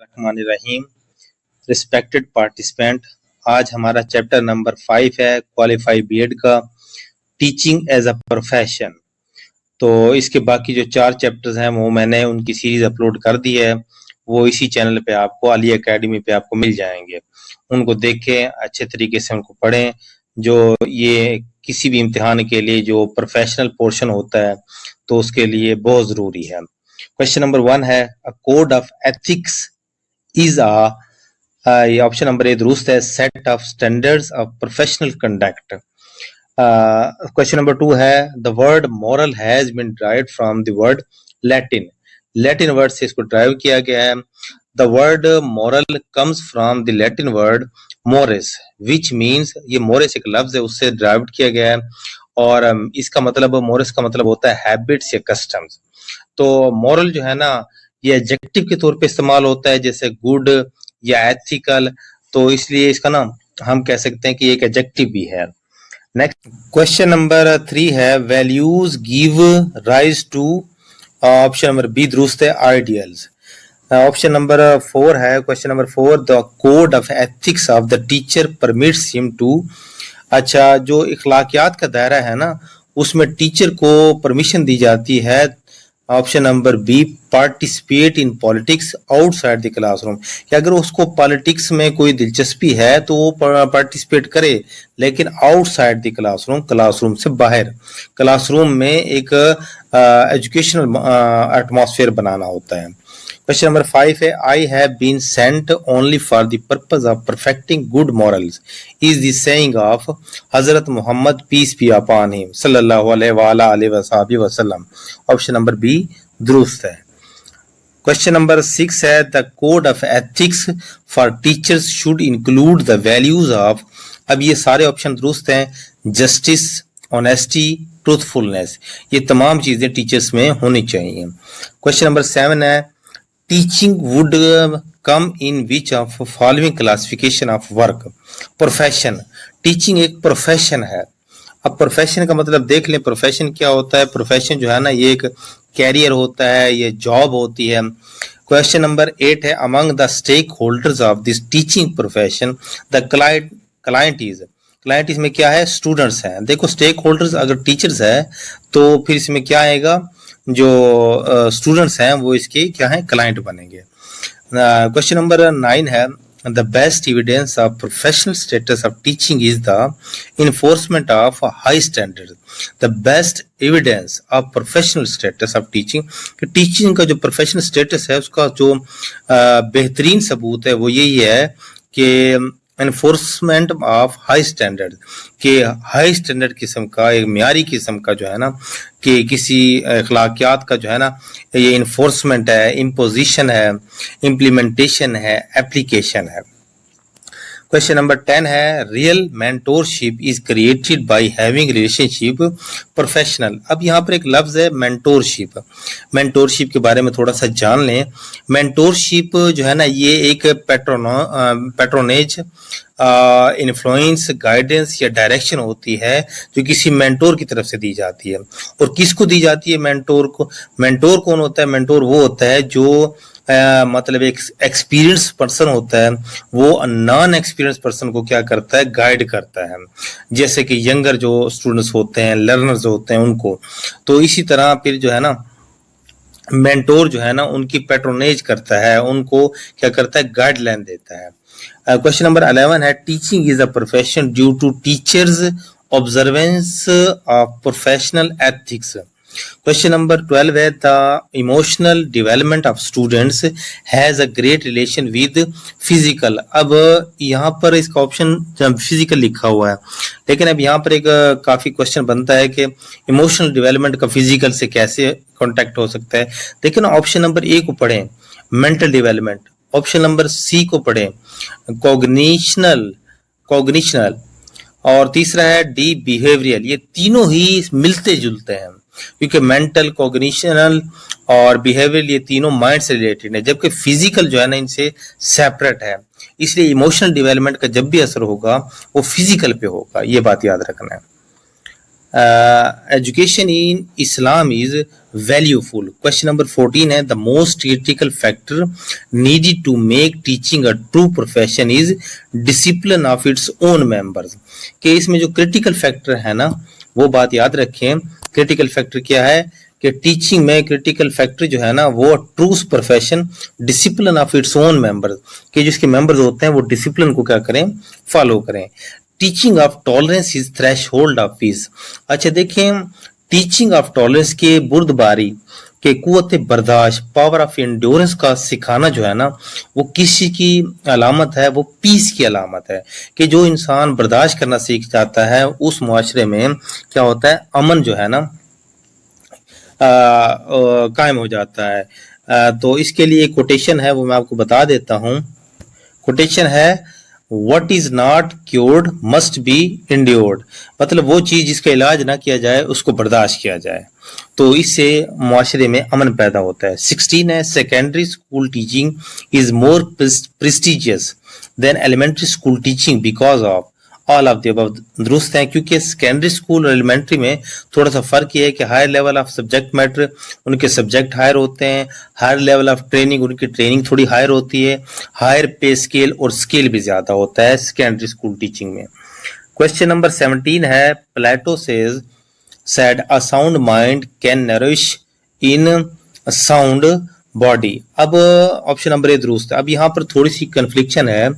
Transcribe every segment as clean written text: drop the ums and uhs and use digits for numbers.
बिस्मिल्लाहिर्रहमानिर्रहीम। Respected participant, आज हमारा चैप्टर नंबर 5 है क्वालिफाई बीएड का, टीचिंग एज अ प्रोफेशन। तो इसके बाकी जो 4 चैप्टर्स हैं वो मैंने उनकी सीरीज अपलोड कर दी है, वो इसी चैनल पे आपको अली एकेडमी पे आपको मिल जाएंगे। उनको देखें, अच्छे तरीके से उनको पढ़ें। जो ये किसी भी इम्तिहान के लिए जो प्रोफेशनल पोर्शन होता है तो उसके लिए बहुत जरूरी है। क्वेश्चन नंबर 1 है, a code of ethics is ये ऑप्शन नंबर ए दुरुस्त है, set of standards of professional conduct. Question number 2 है, the word moral has been derived from the word Latin. Latin word से इसको ड्राइव किया गया है। The word moral comes from the Latin word mores which means, ये मोरिस एक लफ्ज है उससे ड्राइव किया गया है और इसका मतलब, मोरिस का मतलब होता है हैबिट्स या कस्टम्स। तो मॉरल जो है ना ये एडजेक्टिव के तौर पे इस्तेमाल होता है, जैसे गुड या एथिकल, तो इसलिए इसका ना हम कह सकते हैं कि एक एडजेक्टिव भी है। नेक्स्ट क्वेश्चन नंबर 3 है, values give rise to, option number B दुरुस्त है, आइडियल्स। ऑप्शन नंबर 4 है, question number 4, the code of ethics of the teacher permits him to. अच्छा, जो इखलाकियात का दायरा है ना उसमें टीचर को परमिशन दी जाती है, option number B, participate in politics outside the classroom, कि अगर उसको पॉलिटिक्स में कोई दिलचस्पी है तो वो पार्टिसिपेट करे, लेकिन आउटसाइड द क्लासरूम, क्लासरूम से बाहर, क्लासरूम में एक एजुकेशनल एटमॉस्फेयर बनाना होता है। क्वेश्चन नंबर 5 है, I have been sent only for the purpose of perfecting good morals is the saying of हजरत Muhammad peace be upon him सल्लल्लाहु अलैहि वसल्लम। ऑप्शन नंबर बी दुरुस्त है। क्वेश्चन नंबर 6 है, the code of ethics for teachers should include the values of. अब ये सारे ऑप्शन दुरुस्त हैं, जस्टिस, ऑनेस्टी, ट्रूथफुलनेस, ये तमाम चीजें टीचर्स में होनी चाहिए। क्वेश्चन नंबर 7 है, teaching would come in which of following classification of work. Profession, teaching एक प्रोफेशन है। अब प्रोफेशन का मतलब देख लें, प्रोफेशन क्या होता है। प्रोफेशन जो है ना ये एक कैरियर होता है, ये जॉब होती है। क्वेश्चन नंबर 8 है, among the stakeholders of this teaching profession the client is. Client इसमें क्या है, स्टूडेंट्स हैं। देखो स्टेक होल्डर्स अगर टीचर्स है तो फिर इसमें क्या आएगा, जो स्टूडेंट्स हैं वो इसके क्या है, क्लाइंट बनेंगे। क्वेश्चन नंबर 9 है, the best evidence of professional status of teaching is the enforcement of high standard. The best evidence of professional status of teaching, कि टीचिंग का जो प्रोफेशनल स्टेटस है उसका जो बेहतरीन सबूत है वो यही है कि एनफोर्समेंट ऑफ हाई स्टैंडर्ड, के हाई स्टैंडर्ड किस्म का, एक म्यारी किस्म का जो है ना कि किसी अखलाकियात का जो है ना ये इन्फोर्समेंट है, इम्पोजिशन है, इम्प्लीमेंटेशन है, एप्लीकेशन है। क्वेश्चन नंबर 10 है, real mentorship is created by having relationship professional. अब यहाँ पर एक लफ्ज है मेंटोरशिप। मेंटोरशिप के बारे में थोड़ा सा जान लें। मेंटोरशिप जो है ना ये एक पैट्रोनेज, इन्फ्लुएंस, गाइडेंस या डायरेक्शन होती है जो किसी मेंटोर की तरफ से दी जाती है। और किसको दी जाती है मेंटोर को? मेंटोर कौन होता है? मेंटोर वो होता है जो मतलब एक एक्सपीरियंस पर्सन होता है, वो नॉन एक्सपीरियंस पर्सन को क्या करता है, गाइड करता है। जैसे कि यंगर जो स्टूडेंट्स होते हैं, लर्नर्स होते हैं उनको, तो इसी तरह फिर जो है ना मेंटोर जो है ना उनकी पैट्रोनेज करता है, उनको क्या करता है, गाइडलाइन देता है। क्वेश्चन नंबर 11 है, teaching is a profession due to teachers observance of professional ethics. Question number 12 है, the emotional development of students has a great relation with physical. अब यहाँ पर इसका ऑप्शन फिजिकल लिखा हुआ है, लेकिन अब यहाँ पर एक काफी क्वेश्चन बनता है कि इमोशनल डेवलपमेंट का फिजिकल से कैसे कॉन्टेक्ट हो सकता है। लेकिन ऑप्शन नंबर ए को पढ़ें, mental development. Option number C को पढ़ें, कॉग्निशनल। और तीसरा है डी, बिहेवियरल। ये तीनों ही मिलते जुलते हैं क्योंकि मेंटल, कॉग्निशनल और बिहेवियरल ये तीनों माइंड से रिलेटेड है, जबकि फिजिकल जो है ना इनसे सेपरेट है। इसलिए इमोशनल डेवलपमेंट का जब भी असर होगा वो फिजिकल पे होगा, ये बात याद रखना है। Education in Islam is valuable. Question number 14 है the most critical factor needed to make teaching a true profession is discipline of its own members. कि इसमें जो क्रिटिकल फैक्टर है ना, वो बात याद रखें। क्रिटिकल फैक्टर क्या है कि टीचिंग में क्रिटिकल फैक्टर जो है ना वो true profession discipline of its own members, कि जिसके मेंबर्स होते हैं वो डिसिप्लिन को क्या करें, फॉलो करें। Teaching of tolerance is threshold of peace. अच्छा देखें, टीचिंग ऑफ टॉलरेंस के बुर्दबारी के कुव्वत बर्दाश्त, पावर ऑफ एंड्योरेंस का सिखाना जो है ना वो किसी की अलामत है, वो पीस की अलामत है। कि जो इंसान बर्दाश्त करना सीख जाता है उस मुआशरे में क्या होता है, अमन जो है ना कायम हो जाता है। तो इसके लिए एक कोटेशन है वो मैं आपको बता देता हूँ। कोटेशन है What is not cured must be endured। मतलब वो चीज जिसका इलाज ना किया जाए उसको बर्दाश्त किया जाए, तो इससे मुआशरे में अमन पैदा होता है। 16 है secondary school teaching is more prestigious than elementary school teaching because of all of the above. दुरुस्त है, क्योंकि सेकेंडरी स्कूल और एलिमेंट्री में थोड़ा सा फर्क ये है कि higher level of subject matter, उनके सब्जेक्ट हायर होते हैं, हायर लेवल ऑफ ट्रेनिंग, उनकी ट्रेनिंग थोड़ी हायर होती है, हायर पे स्केल और स्केल भी ज्यादा होता है सेकेंडरी स्कूल टीचिंग में। क्वेश्चन नंबर 17 है Plato said a sound mind can nourish in sound body. अब ऑप्शन नंबर ए दुरुस्त है। अब यहाँ पर थोड़ी सी कन्फ्लिक्शन है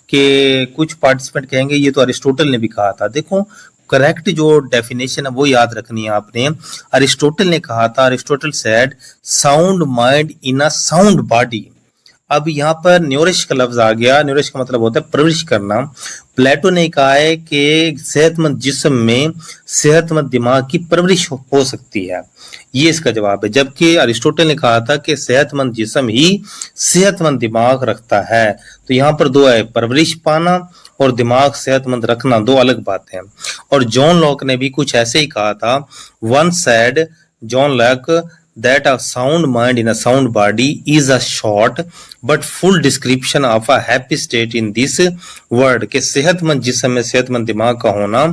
कि कुछ पार्टिसिपेंट कहेंगे ये तो अरिस्टोटल ने भी कहा था। देखो करेक्ट जो डेफिनेशन है वो याद रखनी है आपने। अरिस्टोटल ने कहा था, Aristotle said sound mind in a sound body. अब यहाँ पर न्यूरिश का लफ्ज आ गया। न्यूरिश का मतलब होता है परवरिश करना। प्लेटो ने कहा है कि सेहतमंद जिस्म में सेहतमंद दिमाग की परवरिश हो सकती है, ये इसका जवाब है। जबकि अरिस्टोटल ने कहा था कि सेहतमंद जिस्म ही सेहतमंद दिमाग रखता है। तो यहाँ पर दो है, परवरिश पाना और दिमाग सेहतमंद रखना, दो अलग बातें हैं। और जॉन लॉक ने भी कुछ ऐसे ही कहा था। One said John Locke that a sound mind in a sound body is a short but full description of a happy state in this world। के सेहतमंद जिस्म में सेहतमंद दिमाग का होना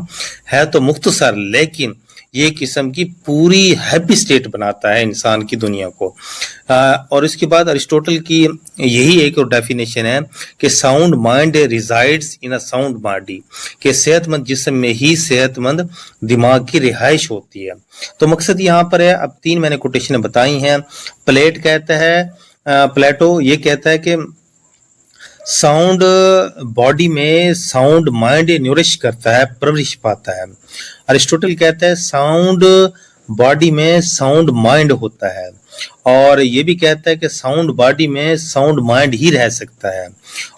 है तो मुख्तसर, लेकिन ये किस्म की पूरी हैप्पी स्टेट बनाता है इंसान की दुनिया को। और इसके बाद अरिस्टोटल की यही एक और डेफिनेशन है कि sound mind resides in a sound body, कि सेहतमंद जिस्म में ही सेहतमंद दिमाग की रिहाइश होती है। तो मकसद यहाँ पर है, अब 3 मैंने कोटेशन बताई हैं। प्लेट कहता है, प्लेटो ये कहता है कि साउंड बॉडी में साउंड माइंड न्यूरिश करता है, परवरिश पाता है। अरिस्टोटल कहता है साउंड बॉडी में साउंड माइंड होता है, और ये भी कहता है कि साउंड बॉडी में साउंड माइंड ही रह सकता है।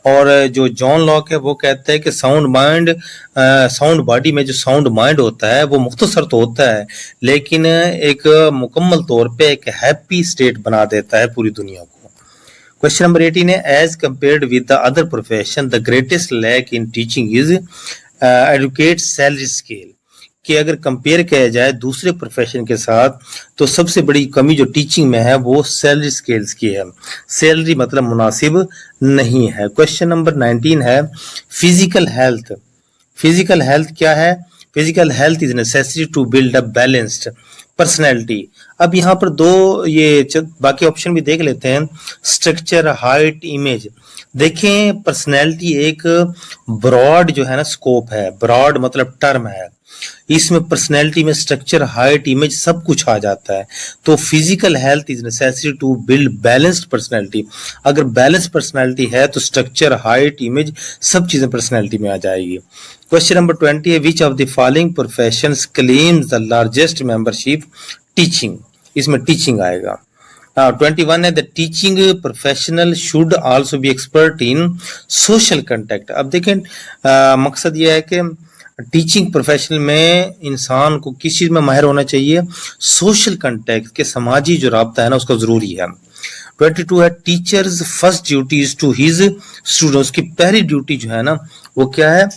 और जो जॉन लॉक है वो कहता है कि साउंड बॉडी में जो साउंड माइंड होता है वो मुख्तसर तो होता है, लेकिन एक मुकम्मल तौर पे एक हैप्पी स्टेट बना देता है पूरी दुनिया को। क्वेश्चन नंबर 18 है as compared with the other profession the greatest lack in teaching is adequate salary scale. कि अगर कंपेयर किया जाए दूसरे प्रोफेशन के साथ तो सबसे बड़ी कमी जो टीचिंग में है वो सैलरी स्केल्स की है। सैलरी मतलब मुनासिब नहीं है। क्वेश्चन नंबर 19 है फिजिकल हेल्थ। फिजिकल हेल्थ क्या है? Physical health is necessary to build a balanced personality. अब यहाँ पर दो ये बाकी ऑप्शन भी देख लेते हैं। Structure, height, image. देखें पर्सनैलिटी एक ब्रॉड जो है ना स्कोप है, ब्रॉड मतलब टर्म है। इसमें पर्सनैलिटी में स्ट्रक्चर, हाइट, इमेज सब कुछ आ जाता है। तो physical health is necessary to build balanced personality. अगर बैलेंस्ड पर्सनैलिटी है तो स्ट्रक्चर, हाइट, इमेज सब चीजें पर्सनैलिटी में आ जाएगी। क्वेश्चन नंबर 20 है which of the following professions claims the largest membership teaching. इसमें टीचिंग आएगा। 21 है the teaching professional should also be expert in social contact. अब देखें मकसद यह है कि टीचिंग प्रोफेशनल में इंसान को किस चीज में माहिर होना चाहिए? सोशल कंटेक्ट के समाजी जो राब्ता है ना उसका जरूरी है। 22 है teacher's first duty is to his students. की पहली ड्यूटी जो है ना वो क्या है?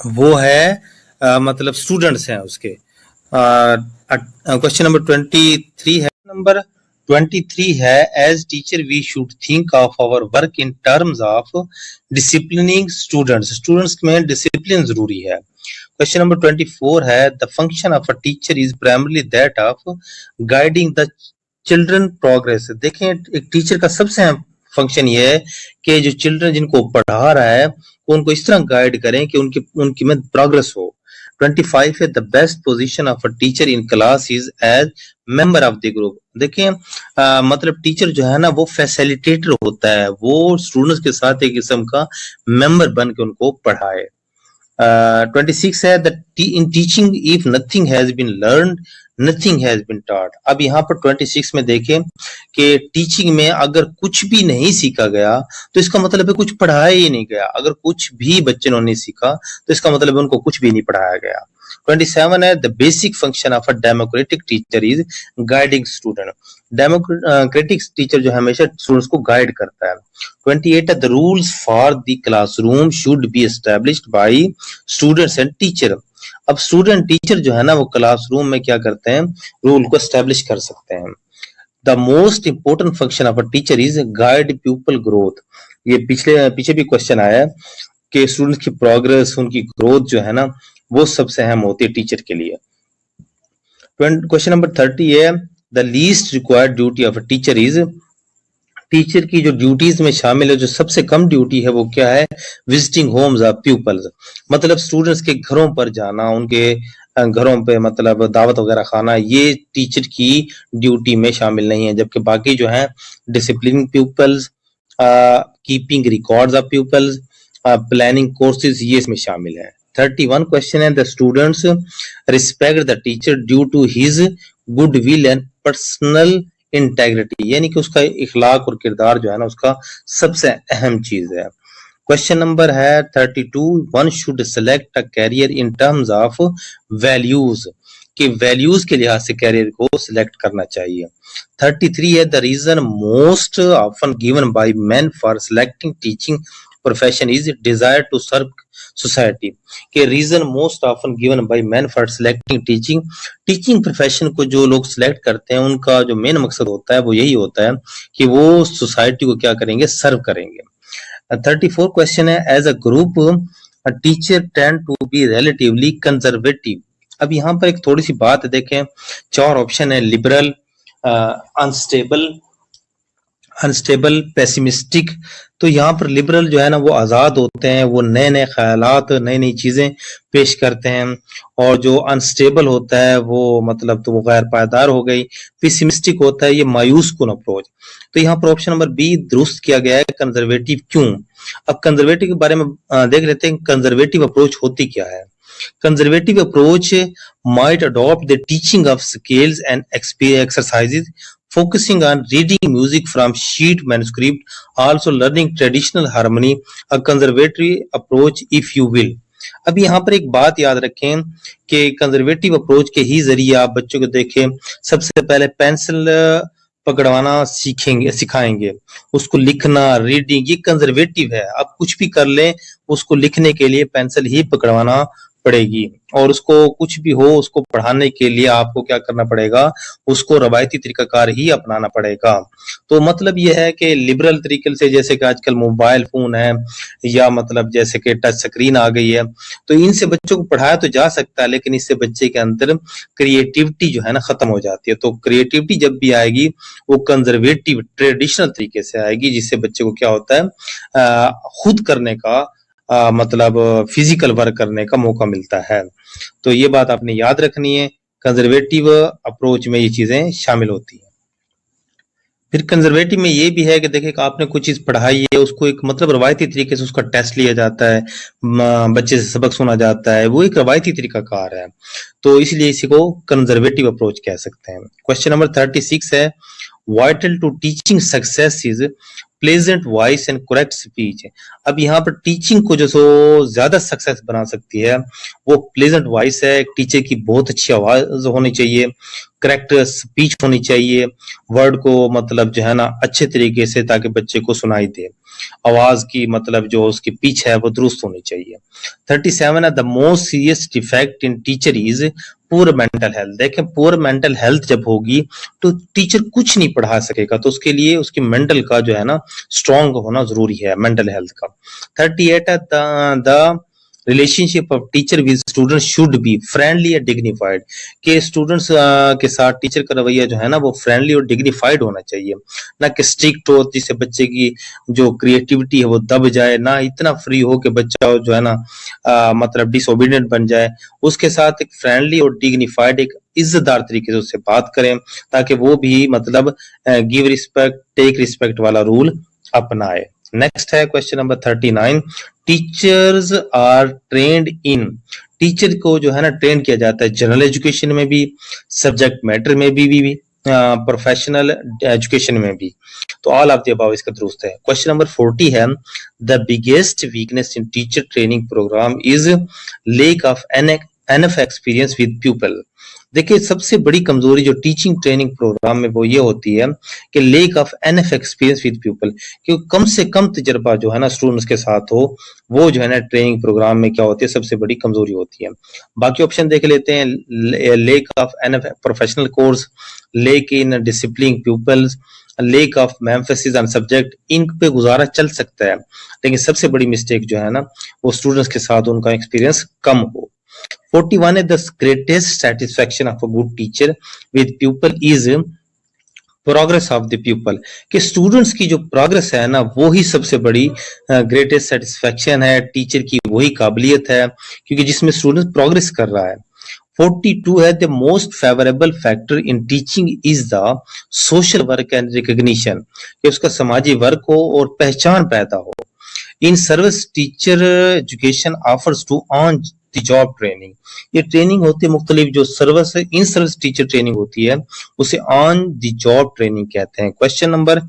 वो है मतलब स्टूडेंट्स हैं उसके। क्वेश्चन नंबर 23 है। नंबर 23 है as teacher we should think of our work in terms of disciplining students. Students में डिसिप्लिन जरूरी है। क्वेश्चन नंबर 24 है the function of a teacher is primarily that of guiding the children progress. देखें एक teacher का सबसे अहम function ये है कि जो चिल्ड्रन जिनको पढ़ा रहा है उनको इस तरह गाइड करें कि उनकी उनकी में प्रोग्रेस हो। 25 है the best position of a teacher in class is as member of the group. देखिए मतलब टीचर जो है ना वो फैसिलिटेटर होता है, वो स्टूडेंट्स के साथ एक किस्म का मेंबर बन के उनको पढ़ाए। 26 है that in teaching if nothing has been learned nothing has been taught. अब यहाँ पर 26 में देखें कि टीचिंग में अगर कुछ भी नहीं सीखा गया तो इसका मतलब है कुछ पढ़ाया ही नहीं गया। अगर कुछ भी बच्चे ने नहीं सीखा तो इसका मतलब है उनको कुछ भी नहीं पढ़ाया गया। 27 है the basic function of a democratic teacher is guiding student. Democratic teacher जो हमेशा स्टूडेंट्स को गाइड करता है। 28 है the rules for the classroom should be established bye students and teacher. अब स्टूडेंट टीचर जो है ना वो क्लासरूम में क्या करते हैं, रूल को एस्टैब्लिश कर सकते हैं। The most important function of a teacher is guide people growth. ये पीछे भी क्वेश्चन आया है कि स्टूडेंट्स की प्रोग्रेस, उनकी ग्रोथ जो है ना वो सबसे अहम होती है टीचर के लिए। क्वेश्चन नंबर 30 है the least required duty of a teacher is. Teacher की जो ड्यूटीज में शामिल है, जो सबसे कम ड्यूटी है वो क्या है, विजिटिंग होम्स ऑफ पीपल्स। मतलब स्टूडेंट्स के घरों पर जाना, उनके घरों पे मतलब दावत वगैरह खाना, ये टीचर की ड्यूटी में शामिल नहीं है। जबकि बाकी जो है disciplining peoples, keeping records of peoples, planning courses, ये इसमें शामिल है। 31 क्वेश्चन है the students respect the teacher due to his good will and personal integrity, यानी कि उसका इखलाक और किरदार जो है ना उसका सबसे अहम चीज है। क्वेश्चन नंबर है 32 one should select a career in terms of values, कि वैल्यूज के लिहाज से कैरियर को सिलेक्ट करना चाहिए। 33 है the reason most often given by men for selecting teaching profession is desire to serve society, के reason most often given by men for selecting teaching profession को जो लोग सिलेक्ट करते हैं उनका जो मेन मकसद होता है वो यही होता है कि वो सोसाइटी को क्या करेंगे, सर्व करेंगे। 34 क्वेश्चन है as a group teacher tend to be relatively conservative. अब यहाँ पर एक थोड़ी सी बात देखें, 4 ऑप्शन है, लिबरल, अनस्टेबल, पेसिमिस्टिक। तो यहाँ पर लिबरल जो है ना वो आजाद होते हैं, वो नए नए ख्यालात, नई नई चीजें पेश करते हैं। और जो अनस्टेबल होता है वो मतलब तो वो गैर पायदार हो गई। पेसिमिस्टिक होता है ये मायूस कुन अप्रोच। तो यहाँ पर ऑप्शन नंबर बी दुरुस्त किया गया है। कंजर्वेटिव क्यों? अब कंजर्वेटिव के बारे में देख लेते हैं, कंजर्वेटिव अप्रोच होती क्या है। Conservative approach might adopt the teaching of scales and exercises, focusing on reading music from sheet manuscript, also learning traditional harmony, a conservative approach if you will. अब यहाँ पर एक बात याद रखें कि कंजर्वेटिव अप्रोच के ही जरिए आप बच्चों को देखें, सबसे पहले पेंसिल पकड़वाना सिखाएंगे, उसको लिखना, रीडिंग, ये कंजर्वेटिव है। आप कुछ भी कर लें, उसको लिखने के लिए पेंसिल ही पकड़वाना पड़ेगी, और उसको कुछ भी हो उसको पढ़ाने के लिए आपको क्या करना पड़ेगा, उसको रवायती तरीकाकार ही अपनाना पड़ेगा। तो मतलब यह है कि लिबरल तरीके से, जैसे कि आजकल मोबाइल फोन है या मतलब जैसे कि टच स्क्रीन आ गई है, तो इनसे बच्चों को पढ़ाया तो जा सकता है, लेकिन इससे बच्चे के अंदर क्रिएटिविटी जो है ना खत्म हो जाती है। तो क्रिएटिविटी जब भी आएगी वो कंजर्वेटिव ट्रेडिशनल तरीके से आएगी, जिससे बच्चे को क्या होता है, खुद करने का मतलब फिजिकल वर्क करने का मौका मिलता है। तो ये बात आपने याद रखनी है, कंजर्वेटिव अप्रोच में ये चीजें शामिल होती हैं। फिर कंजर्वेटिव में ये भी है कि देखिए आपने कुछ चीज पढ़ाई है, उसको एक मतलब रवायती तरीके से उसका टेस्ट लिया जाता है, बच्चे से सबक सुना जाता है, वो एक रवायती तरीकाकार है, तो इसलिए इसी को कंजर्वेटिव अप्रोच कह सकते हैं। क्वेश्चन नंबर 36 है vital to teaching success is pleasant voice and correct speech. अब यहाँ पर टीचिंग को जो सो ज्यादा सक्सेस बना सकती है वो प्लेजेंट वॉइस है, टीचर की बहुत अच्छी आवाज होनी चाहिए, करेक्ट स्पीच होनी चाहिए, वर्ड को मतलब जो है ना अच्छे तरीके से ताकि बच्चे को सुनाई दे, आवाज की मतलब जो उसकी पिच है वो दुरुस्त होनी चाहिए। 37 है the most serious defect in teacher is poor mental health. देखें पुअर मेंटल हेल्थ जब होगी तो टीचर कुछ नहीं पढ़ा सकेगा, तो उसके लिए उसकी मेंटल का जो है ना स्ट्रॉन्ग होना जरूरी है, मेंटल हेल्थ का। 38 है the relationship of teacher with student should be friendly and dignified, कि स्टूडेंट्स के साथ टीचर का रवैया जो है ना वो फ्रेंडली और डिग्निफाइड होना चाहिए, ना कि स्ट्रिक्ट हो जिससे बच्चे की जो क्रिएटिविटी है वो दब जाए, ना इतना फ्री हो कि बच्चा जो है ना मतलब डिसोबीडियंट बन जाए। उसके साथ एक फ्रेंडली और डिग्निफाइड, एक इज्जतदार तरीके से उससे बात करें ताकि वो भी मतलब गिव रिस्पेक्ट टेक रिस्पेक्ट वाला रूल अपनाए। नेक्स्ट है question number 39, teachers are trained in, teacher को जो है ना ट्रेन किया जाता है जनरल एजुकेशन में भी, सब्जेक्ट मैटर में भी प्रोफेशनल एजुकेशन में भी। तो ऑल ऑफ द अबव इसका दुरुस्त है। क्वेश्चन नंबर 40 है, the biggest weakness in teacher training program is lack of enough experience with people. देखिए सबसे बड़ी कमजोरी जो टीचिंग ट्रेनिंग प्रोग्राम में वो ये होती है कि lake of enough experience with people, क्योंकि कम से कम तजर्बा जो है ना स्टूडेंट्स के साथ हो, वो जो है ना ट्रेनिंग प्रोग्राम में क्या होती है, सबसे बड़ी कमजोरी होती है। बाकी ऑप्शन देख लेते हैं, lack of enough professional course, lack in discipline peoples, lack of emphasis on subject, इन पे गुजारा चल सकता है, लेकिन सबसे बड़ी मिस्टेक जो है ना वो स्टूडेंट्स के साथ उनका एक्सपीरियंस कम हो। 41 है, the greatest satisfaction of a good teacher with people is progress of the people, कि स्टूडेंट्स की जो प्रोग्रेस है ना वो ही सबसे बड़ी ग्रेटेस्ट सेटिस्फैक्शन है, टीचर की वही काबिलियत है क्योंकि जिसमें स्टूडेंट प्रोग्रेस कर रहा है। 42 है, the most favourable factor in teaching is the social work and recognition, कि उसका समाजी वर्क हो और पहचान पैदा हो। In service teacher education offers to on the job training, ये ट्रेनिंग होती है मुख्तलिफ, जो service in service teacher training होती है उसे ऑन द जॉब ट्रेनिंग कहते हैं। क्वेश्चन नंबर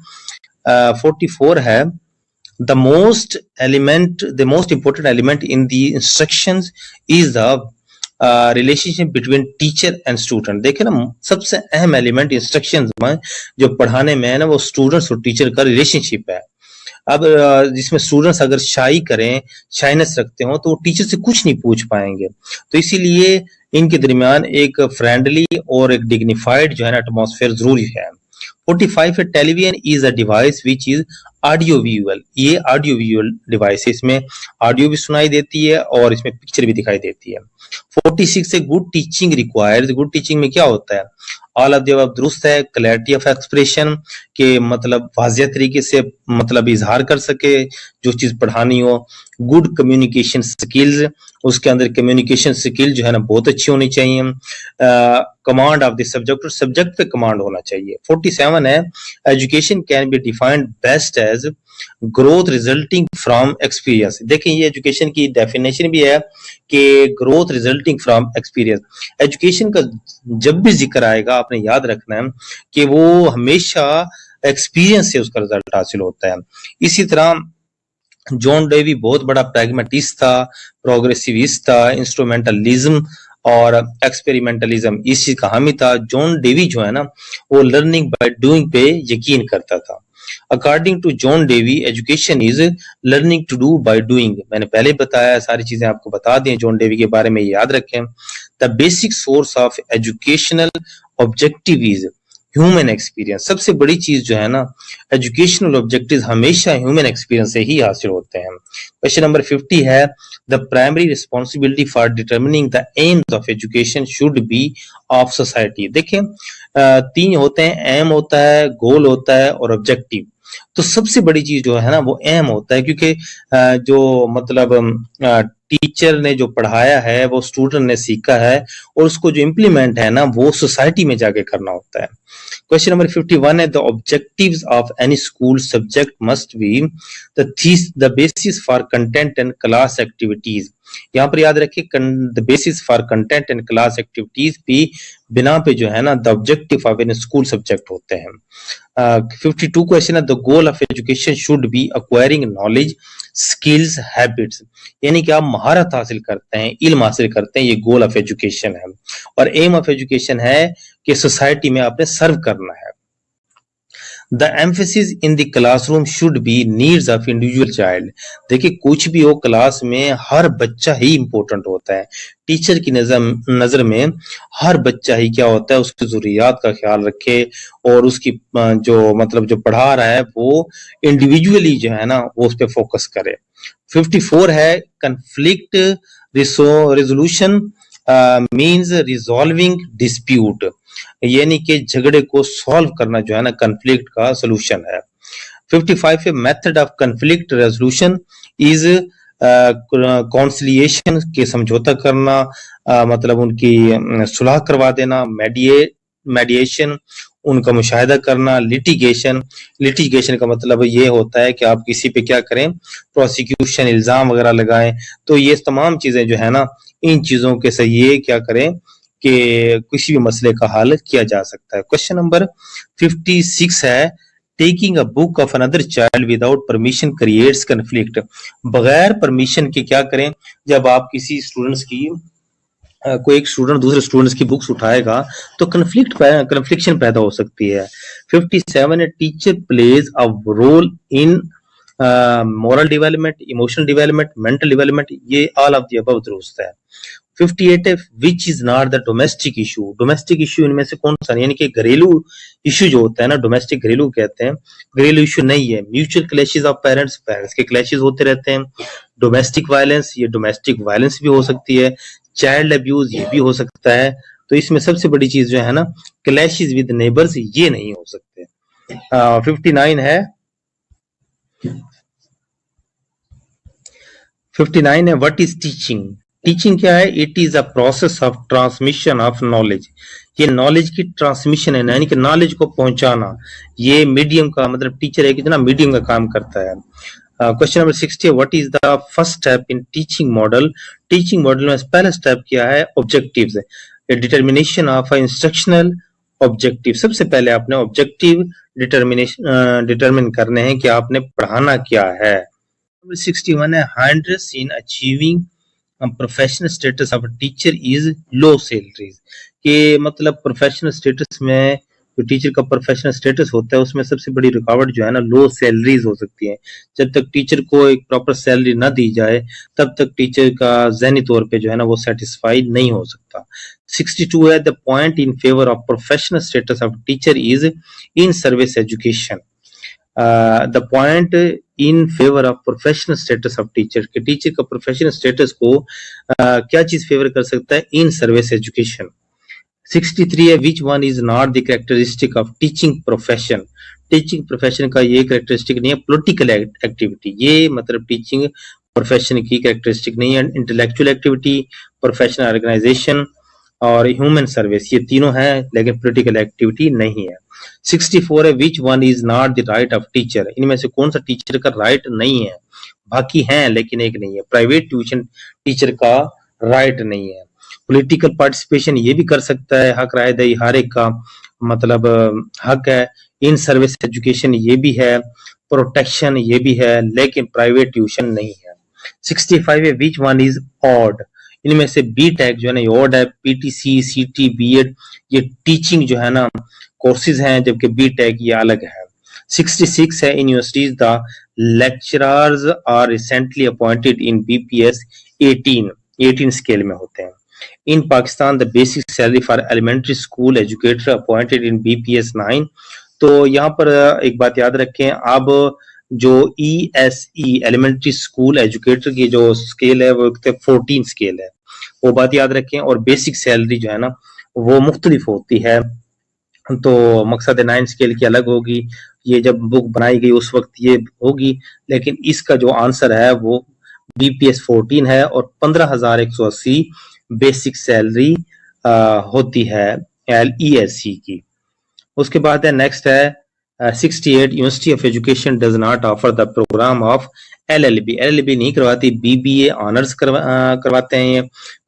44 है, the most important element in the instructions is the relationship between teacher and student. देखे ना सबसे अहम एलिमेंट इंस्ट्रक्शंस में जो पढ़ाने में है ना वो स्टूडेंट्स और टीचर का रिलेशनशिप है। अब जिसमें स्टूडेंट्स अगर शाइनेस रखते हो तो वो टीचर से कुछ नहीं पूछ पाएंगे, तो इसीलिए इनके दरमियान एक फ्रेंडली और एक डिग्निफाइड जो है ना एटमॉस्फेयर जरूरी है। 45 है, television is a device which is audio visual, ये ऑडियो विजुअल डिवाइस है, इसमें ऑडियो भी सुनाई देती है और इसमें पिक्चर भी दिखाई देती है। 46 है, good teaching requires, good teaching में क्या होता है, ऑल ऑफ द अबव दुरुस्त है। क्लैरिटी ऑफ एक्सप्रेशन के मतलब वाज़िह तरीके से मतलब इजहार कर सके जो चीज पढ़ानी हो। गुड कम्युनिकेशन स्किल्स, उसके अंदर कम्युनिकेशन स्किल जो है ना बहुत अच्छी होनी चाहिए। कमांड ऑफ द सब्जेक्ट, और सब्जेक्ट पे कमांड होना चाहिए। 47 है, education can be defined best as growth resulting from experience. देखिए ये एजुकेशन की डेफिनेशन भी है कि growth resulting from experience. Education का जब भी जिक्र आएगा आपने याद रखना है कि वो हमेशा एक्सपीरियंस से उसका रिजल्ट हासिल होता है। इसी तरह जॉन डेवी बहुत बड़ा प्रैग्मेटिस्ट था, प्रोग्रेसिविस्ट था, इंस्ट्रूमेंटलिज्म और एक्सपेरिमेंटलिज्म इस चीज का हामी था। जॉन डेवी जो है ना वो लर्निंग बाय डूइंग पे यकीन करता था। According to John Dewey, education is learning to do by doing. मैंने पहले बताया, सारी चीजें आपको बता दी जॉन डेवी के बारे में, याद रखें। The basic source of educational objective is human experience. सबसे बड़ी चीज जो है ना एजुकेशनल ऑब्जेक्टिव हमेशा ह्यूमन एक्सपीरियंस से ही हासिल होते हैं। क्वेश्चन नंबर 50 है, the primary responsibility for determining the AIIMS of education should be of society. देखें तीन होते हैं, एम होता है, गोल होता है और ऑब्जेक्टिव। तो सबसे बड़ी चीज जो है ना वो एम होता है, क्योंकि जो मतलब टीचर ने जो पढ़ाया है वो स्टूडेंट ने सीखा है और उसको जो इम्प्लीमेंट है ना वो सोसाइटी में जाके करना होता है। क्वेश्चन नंबर 51 है, the objectives of any school subject must be the basis for content and class activities. यहाँ पर याद रखिए the basis for content and class activities भी बिना पे जो है ना the objective of any school subject होते हैं। 52 क्वेश्चन है, the goal of education should be acquiring knowledge skills habits, यानी कि आप महारत हासिल करते हैं, इल्म हासिल करते हैं, ये गोल ऑफ एजुकेशन है। और एम ऑफ एजुकेशन है कि सोसाइटी में आपने सर्व करना है। The emphasis in the classroom should be needs of individual child. देखिए कुछ भी हो क्लास में हर बच्चा ही इंपॉर्टेंट होता है। टीचर की नजर में हर बच्चा ही क्या होता है, उसकी जरूरियात का ख्याल रखे और उसकी जो मतलब जो पढ़ा रहा है वो इंडिविजुअली जो है ना वो उस पर फोकस करे। 54 है conflict resolution means resolving dispute, यानी कि झगड़े को सॉल्व करना जो है ना कंफ्लिक्ट का सोल्यूशन है। 55 है method of conflict resolution is conciliation के समझौता करना, मतलब उनकी सुलह करवा देना, मेडिएशन उनका मुशाहिदा करना, लिटिगेशन का मतलब ये होता है कि आप किसी पे क्या करें, प्रोसिक्यूशन, इल्जाम वगैरह लगाएं। तो ये तमाम चीजें जो है ना, इन चीजों के से ये क्या करें कि किसी भी मसले का हल किया जा सकता है। क्वेश्चन नंबर 56 है taking a book of another child without permission creates conflict. बगैर परमिशन के क्या करें, जब आप किसी स्टूडेंट्स की कोई एक स्टूडेंट दूसरे स्टूडेंट्स की बुक्स उठाएगा तो कन्फ्लिक्शन पैदा हो सकती है। 57 है teacher plays a role in moral development, emotional development, mental development, ये ऑल ऑफ द अबव दुरुस्त है। 58 है which is not the domestic issue. Domestic issue इनमें से कौन सा, यानी कि घरेलू इशू जो होता है ना, डोमेस्टिक घरेलू कहते हैं, घरेलू इशू नहीं है। Mutual clashes of parents, parents के क्लैशेस होते रहते हैं। डोमेस्टिक वायलेंस, ये डोमेस्टिक वायलेंस भी हो सकती है। चाइल्ड अब्यूज, ये भी हो सकता है। तो इसमें सबसे बड़ी चीज जो है ना, क्लैशेस विद नेबर्स, ये नहीं हो सकते। 59 है 59 है व्हाट इज टीचिंग। टीचिंग क्या है, it is a process of transmission of knowledge. ये नॉलेज की ट्रांसमिशन है, यानी कि नॉलेज को पहुंचाना। ये मीडियम का मतलब टीचर है कितना मीडियम का काम करता है। Question number 60 what is the first step in teaching model. Teaching model में पहला स्टेप क्या है, objectives, determination of instructional objective. सबसे पहले आपने ऑब्जेक्टिव डिटर्मिन करने हैं कि आपने पढ़ाना क्या है। 61 है hindrance in achieving professional status of teacher is low salaries. कि मतलब प्रोफेशनल स्टेटस में जो टीचर का प्रोफेशनल स्टेटस होता है उसमें सबसे बड़ी रुकावट जो है ना, लो सैलरीज हो सकती है। जब तक टीचर को एक प्रॉपर सैलरी ना दी जाए तब तक टीचर का ज़हनी तौर पे जो है ना वो सेटिस्फाइड नहीं हो सकता। 62 है the point in favour of professional status of teacher is in service education. The point in favour of professional status of teacher, के टीचर का प्रोफेशनल स्टेटस को क्या चीज फेवर कर सकता है, इन सर्विस एजुकेशन। 63 है which one is not the characteristic of teaching profession. Teaching profession का ये कैरेक्टरिस्टिक नहीं है पॉलिटिकल एक्टिविटी, ये मतलब टीचिंग प्रोफेशन की कैरेक्टरिस्टिक नहीं है। इंटेलेक्चुअल एक्टिविटी, प्रोफेशनल ऑर्गेनाइजेशन और ह्यूमन सर्विस, ये तीनों है लेकिन पॉलिटिकल एक्टिविटी नहीं है। 64 है which one is not the right of teacher. इनमें से कौन सा टीचर का राइट नहीं है, बाकी हैं लेकिन एक नहीं है। प्राइवेट ट्यूशन टीचर का राइट नहीं है। पॉलिटिकल पार्टिसिपेशन ये भी कर सकता है, हक राय दही हर एक का मतलब हक है। इन सर्विस एजुकेशन ये भी है, प्रोटेक्शन ये भी है, लेकिन प्राइवेट ट्यूशन नहीं है। 65 है विच वन इज ऑड। इनमें से बी टेक जो है ना ऑड है। पीटीसी, सीटी, बीएड ये टीचिंग जो है ना कोर्सेज हैं, जबकि बी टेक ये अलग है। 66 है universities the lecturers are recently appointed in BPS 18 scale में होते हैं। In Pakistan the basic salary for elementary school educator appointed in BPS 9। तो यहाँ पर एक बात याद रखें, अब जो ESE एलिमेंट्री स्कूल एजुकेटर की जो स्केल है वो 14 स्केल है, वो बात याद रखें। और बेसिक सैलरी जो है ना वो मुख्तलिफ होती है, तो मकसद 9 स्केल की अलग होगी। ये जब बुक बनाई गई उस वक्त ये होगी, लेकिन इसका जो आंसर है वो BPS 14 है और 15,180 बेसिक सैलरी होती है ESE की। उसके बाद है नेक्स्ट है 68 university of education does not offer the program of LLB। LLB नहीं करवाती, BBA ऑनर्स करवाते हैं, ये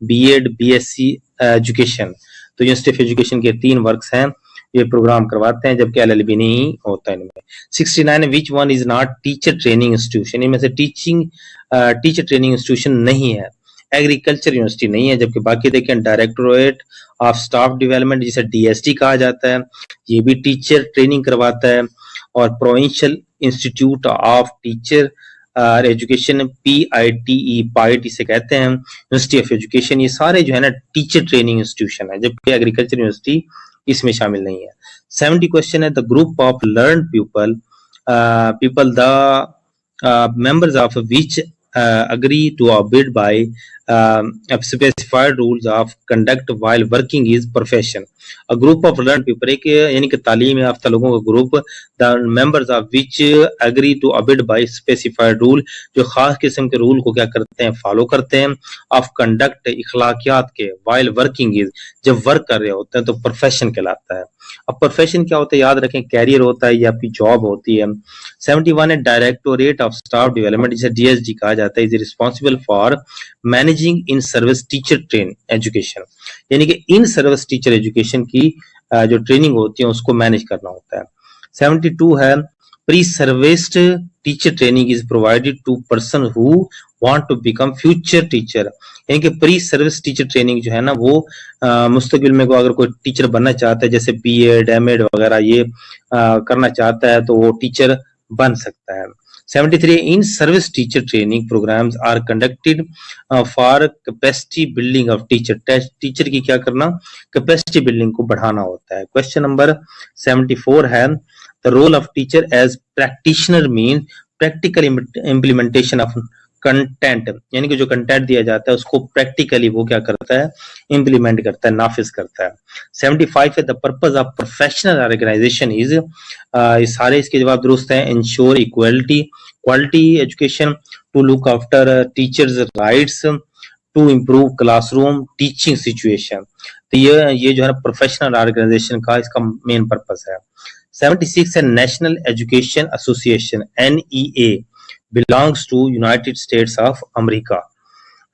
BEd, BSc एजुकेशन। तो यूनिवर्सिटी ऑफ एजुकेशन के 3 वर्क्स हैं, ये प्रोग्राम करवाते हैं, जबकि LLB नहीं होता इनमें। 69 which one is not teacher training institution. इनमें से टीचर ट्रेनिंग इंस्टीट्यूशन नहीं है। एग्रीकल्चर यूनिवर्सिटी नहीं है, जबकि बाकी देखें डायरेक्टोरेट ऑफ स्टाफ डेवलपमेंट जिसे DST कहा जाता है, ये भी टीचर ट्रेनिंग करवाता है। और provincial institute of teacher education PITE से कहते हैं, यूनिवर्सिटी ऑफ एजुकेशन, ये सारे जो है ना टीचर ट्रेनिंग इंस्टीट्यूशन है, जबकि एग्रीकल्चर यूनिवर्सिटी इसमें शामिल नहीं है। 70 क्वेश्चन है the group of learn people the members of which agree to abide by specified rules of conduct while working is profession. A group of learned people, एक यानी कि तालीम याफ्ता लोगों का group, the members of which agree to abide by specified rule, जो खास किस्म के रूल को क्या करते हैं, फॉलो करते हैं, of conduct इखलाकियात के, while working is, जब वर्क कर रहे होते हैं तो प्रोफेशन कहलाता है। अब प्रोफेशन क्या होता है, याद रखें, कैरियर होता है, ये आपकी जॉब होती है। 71 है डायरेक्टोरेट ऑफ स्टाफ डेवलपमेंट, जिसे DSD कहा जाता है, is responsible for managing in service teacher train education, यानी कि इन सर्विस टीचर एजुकेशन की जो ट्रेनिंग होती है उसको मैनेज करना होता है। 72 है pre service teacher training is provided to person who want to become future teacher, यानी कि प्री सर्विस टीचर ट्रेनिंग जो है ना वो मुस्तकबिल में को अगर कोई टीचर बनना चाहता है, जैसे BEd MAd वगैरह ये करना चाहता है तो वो टीचर बन सकता है। 73 in service teacher training programs are conducted for capacity building of teacher, teacher की क्या करना, कैपेसिटी बिल्डिंग को बढ़ाना होता है। क्वेश्चन नंबर 74 है the role of teacher as practitioner mean practical implementation of content, यानी कि जो कंटेंट दिया जाता है उसको प्रैक्टिकली वो क्या करता है, इंप्लीमेंट करता है, नाफिज करता है। 75 है the purpose of professional organization is, सारे इसके जवाब दुरुस्त हैं, ensure equality quality education, to look after teachers rights, to improve classroom teaching situation, तो ये जो है प्रोफेशनल ऑर्गेनाइजेशन का इसका मेन पर्पस है। 76 है national education association NEA belongs to United States of America.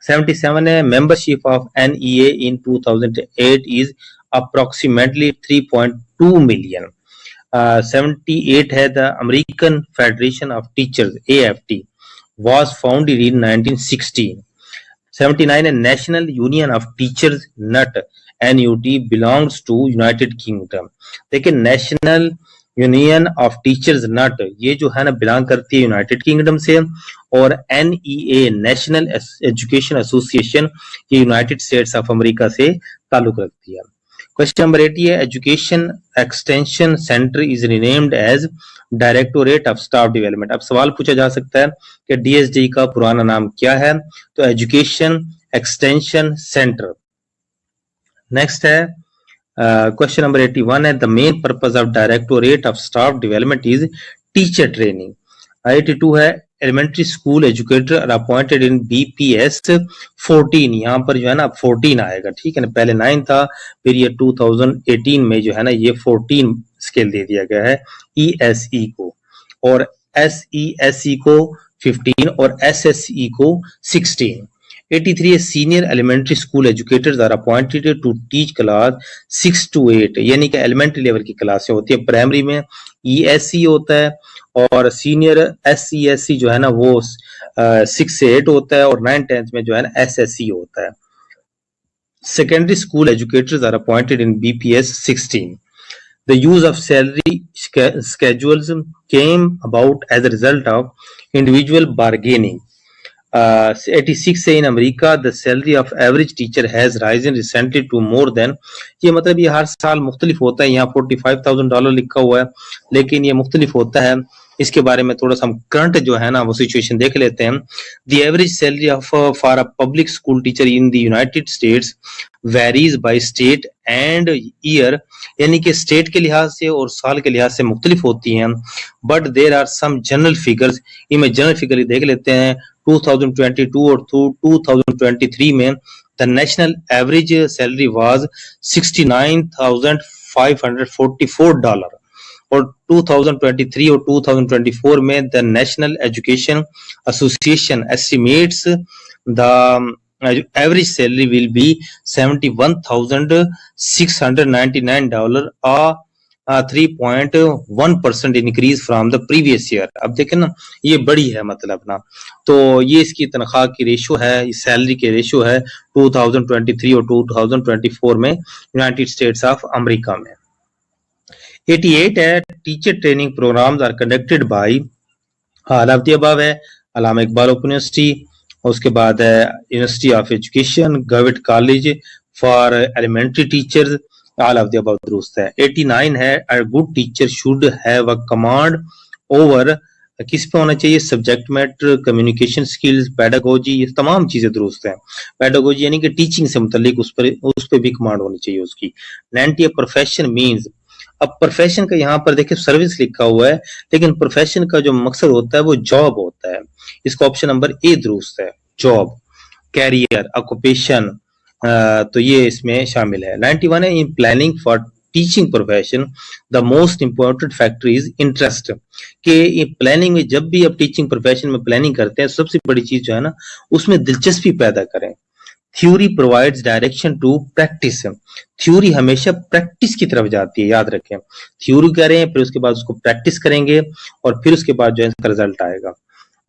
77 है membership of NEA in 2008 is approximately 3.2 million. 78 है the American Federation of Teachers AFT was founded in 1916. 79 है National Union of Teachers NUT belongs to United Kingdom. देखिए national union of teachers नट ये जो है ना belong करती है यूनाइटेड किंगडम से, और NEA नेशनल एजुकेशन एसोसिएशन ये यूनाइटेड स्टेट्स ऑफ अमेरिका से ताल्लुक रखती है। क्वेश्चन नंबर 80 है education extension centre is renamed as directorate of staff development. अब सवाल पूछा जा सकता है कि DSD का पुराना नाम क्या है, तो एजुकेशन एक्सटेंशन सेंटर। नेक्स्ट है क्वेश्चन नंबर 81 है the main purpose of directorate of staff development is teacher training. 82 है elementary school educator are appointed in BPS 14, यहाँ पर जो है ना 14 आएगा, ठीक है ना, पहले 9 था, फिर ये 2018 में जो है ना ये 14 स्केल दे दिया गया है ESE को, और SESE को 15 और SSE को 16। 83 है senior elementary school educators are appointed to teach class 6 to 8, यानी कि एलिमेंट्री लेवल की क्लासें होती है। प्राइमरी में ESE होता है और सीनियर SESE जो है ना वो 6 से 8 होता है, और 9-10 में जो है ना SSE होता है। Secondary school educators are appointed in BPS 16। The use of salary schedules came about as a result of individual bargaining. 86 से in America the salary of average teacher has risen recently to more than, ये मतलब ये हर साल मुख्तलिफ होता है, यहाँ $45,000 लिखा हुआ है लेकिन ये मुख्तलिफ होता है, इसके बारे में थोड़ा सा हम करंट जो है ना वो सिचुएशन देख लेते हैं। The average salary of for a public school teacher in the United states varies by state and year, यानी कि स्टेट के लिहाज से और साल के लिहाज से मुख्तलिफ होती हैं, but there are some general figures, इनमें जनरल फिगर देख लेते हैं। 2022 और 2023 में the national average salary was $69,544, और 2023 और 2024 में the national education association estimates the average salary will be $71,699, a 3.1% increase from the previous year। अब देखें ना ये बड़ी है मतलब ना, तो ये इसकी तनख्वाह की रेशो है, इस सैलरी के रेशो है 2023 और 2024 में यूनाइटेड स्टेट्स ऑफ अमेरिका में। 88 है teacher training programs are conducted by all of the above है अल्लामा इकबाल ओपन यूनिवर्सिटी, उसके बाद है university of education, government college for elementary teachers, all of the above दुरुस्त है। 89 है a good teacher should have a command over किस पे होना चाहिए? Subject matter, communication skills, pedagogy, ये तमाम चीजें दुरुस्त हैं। पेडागोजी यानी कि टीचिंग से मुतालिक उस पर भी कमांड होनी चाहिए उसकी। 90 प्रोफेशन मीन्स, अब प्रोफेशन का यहाँ पर देखिए सर्विस लिखा हुआ है, लेकिन प्रोफेशन का जो मकसद होता है वो जॉब होता है। इसका ऑप्शन नंबर ए दुरुस्त है, जॉब, कैरियर, ऑक्यूपेशन, तो ये इसमें शामिल है। 91 है, in planning for teaching profession the most important factor is interest, कि ये प्लानिंग में जब भी आप टीचिंग प्रोफेशन में प्लानिंग करते हैं सबसे बड़ी चीज जो है ना उसमें दिलचस्पी पैदा करें। Theory provides direction to practice, theory हमेशा प्रैक्टिस की तरफ जाती है, याद रखें। थ्योरी करें फिर उसके बाद उसको प्रैक्टिस करेंगे और फिर उसके बाद जो है इसका रिजल्ट आएगा।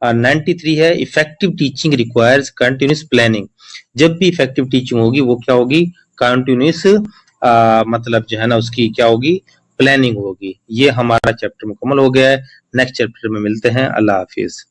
93 है, effective teaching requires continuous planning, जब भी इफेक्टिव टीचिंग होगी वो क्या होगी? कंटिन्यूस, मतलब जो है ना उसकी क्या होगी? प्लानिंग होगी। ये हमारा चैप्टर मुकम्मल हो गया है। नेक्स्ट चैप्टर में मिलते हैं। अल्लाह हाफिज।